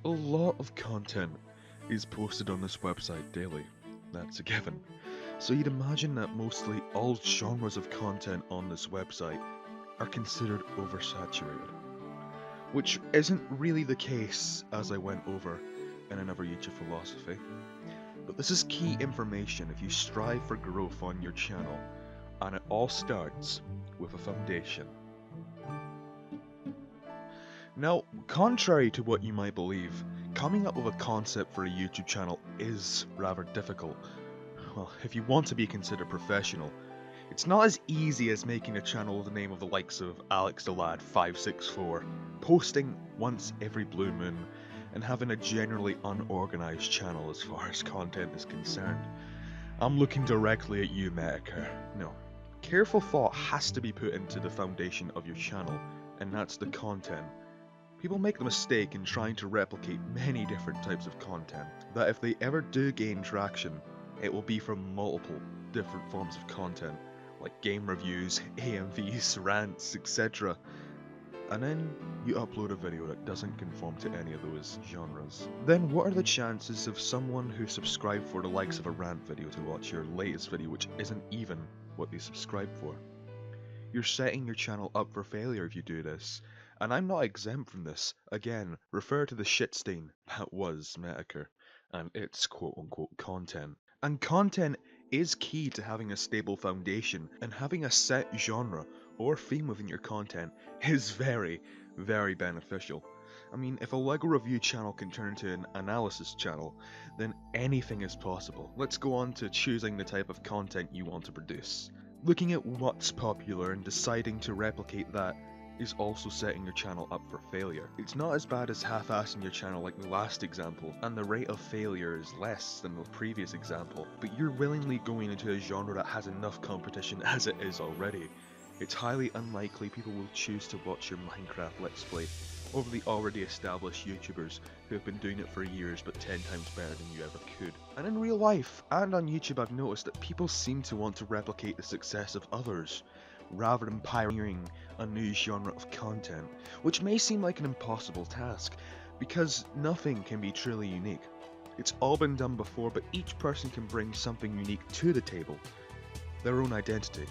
A lot of content is posted on this website daily, that's a given. So you'd imagine that mostly all genres of content on this website are considered oversaturated. Which isn't really the case, as I went over in another YouTube philosophy. But this is key information if you strive for growth on your channel, and it all starts with a foundation. Now, contrary to what you might believe, coming up with a concept for a YouTube channel is rather difficult. Well, if you want to be considered professional, it's not as easy as making a channel with the name of the likes of Alex the Lad 564, posting once every blue moon, and having a generally unorganized channel as far as content is concerned. I'm looking directly at you, Medica. No. Careful thought has to be put into the foundation of your channel, and that's the content. People make the mistake in trying to replicate many different types of content, that if they ever do gain traction, it will be from multiple different forms of content, like game reviews, AMVs, rants, etc. And then you upload a video that doesn't conform to any of those genres. Then what are the chances of someone who subscribed for the likes of a rant video to watch your latest video which isn't even what they subscribed for? You're setting your channel up for failure if you do this. And I'm not exempt from this. Again, refer to the shit stain that was Medica and its quote-unquote content. And content is key to having a stable foundation, and having a set genre or theme within your content is very, very beneficial. I mean, if a LEGO review channel can turn into an analysis channel, then anything is possible. Let's go on to choosing the type of content you want to produce. Looking at what's popular and deciding to replicate that is also setting your channel up for failure. It's not as bad as half-assing your channel like the last example, and the rate of failure is less than the previous example, but you're willingly going into a genre that has enough competition as it is already. It's highly unlikely people will choose to watch your Minecraft Let's Play over the already established YouTubers who have been doing it for years but 10 times better than you ever could. And in real life, and on YouTube, I've noticed that people seem to want to replicate the success of others, rather than pioneering a new genre of content, which may seem like an impossible task, because nothing can be truly unique. It's all been done before, but each person can bring something unique to the table. Their own identity,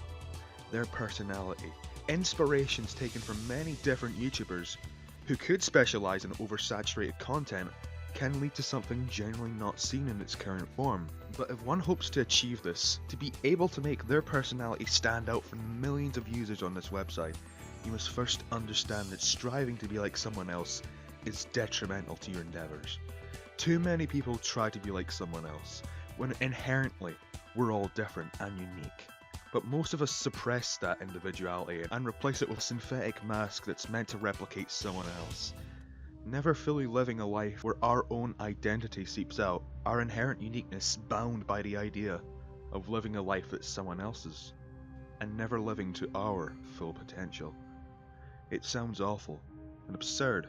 their personality, inspirations taken from many different YouTubers who could specialize in oversaturated content can lead to something generally not seen in its current form. But if one hopes to achieve this, to be able to make their personality stand out from millions of users on this website, you must first understand that striving to be like someone else is detrimental to your endeavors. Too many people try to be like someone else, when inherently we're all different and unique. But most of us suppress that individuality and replace it with a synthetic mask that's meant to replicate someone else. Never fully living a life where our own identity seeps out, our inherent uniqueness bound by the idea of living a life that's someone else's, and never living to our full potential. It sounds awful and absurd,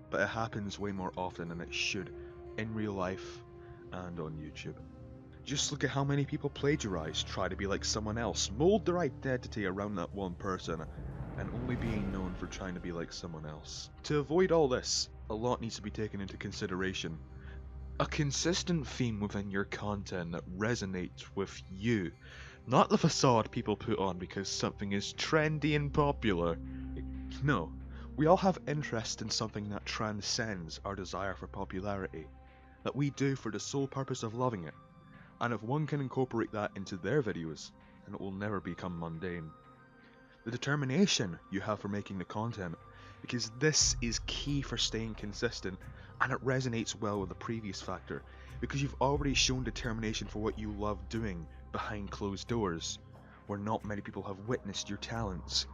but it happens way more often than it should in real life and on YouTube. Just look at how many people plagiarize, try to be like someone else, mold their identity around that one person, and only being known for trying to be like someone else. To avoid all this, a lot needs to be taken into consideration. A consistent theme within your content that resonates with you, not the facade people put on because something is trendy and popular. No, we all have interest in something that transcends our desire for popularity, that we do for the sole purpose of loving it. And if one can incorporate that into their videos, then it will never become mundane. The determination you have for making the content, because this is key for staying consistent, and it resonates well with the previous factor, because you've already shown determination for what you love doing behind closed doors, where not many people have witnessed your talents.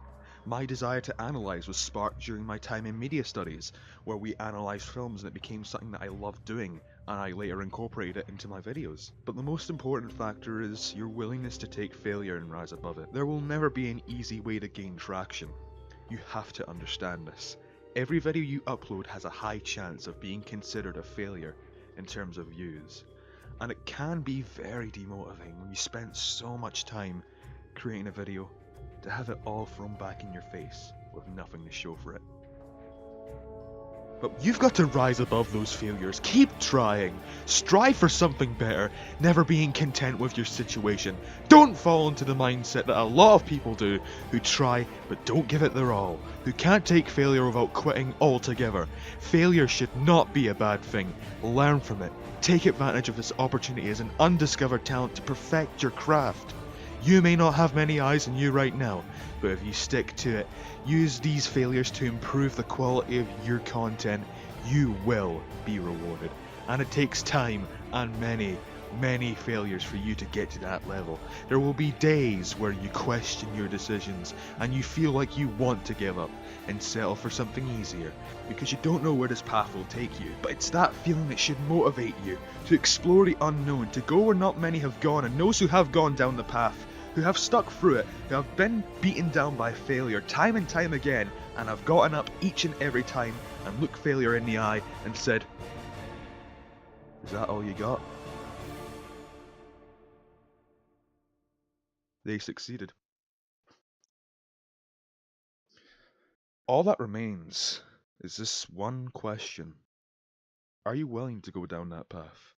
My desire to analyse was sparked during my time in media studies, where we analysed films and it became something that I loved doing, and I later incorporated it into my videos. But the most important factor is your willingness to take failure and rise above it. There will never be an easy way to gain traction. You have to understand this. Every video you upload has a high chance of being considered a failure in terms of views. And it can be very demotivating when you spend so much time creating a video to have it all thrown back in your face with nothing to show for it. But you've got to rise above those failures. Keep trying. Strive for something better, never being content with your situation. Don't fall into the mindset that a lot of people do, who try but don't give it their all, who can't take failure without quitting altogether. Failure should not be a bad thing. Learn from it. Take advantage of this opportunity as an undiscovered talent to perfect your craft. You may not have many eyes on you right now, but if you stick to it, use these failures to improve the quality of your content, you will be rewarded. And it takes time and many failures for you to get to that level. There will be days where you question your decisions and you feel like you want to give up and settle for something easier because you don't know where this path will take you. But it's that feeling that should motivate you to explore the unknown, to go where not many have gone, and those who have gone down the path, who have stuck through it, who have been beaten down by failure time and time again, and have gotten up each and every time and looked failure in the eye and said, "Is that all you got?" They succeeded. All that remains is this one question. Are you willing to go down that path?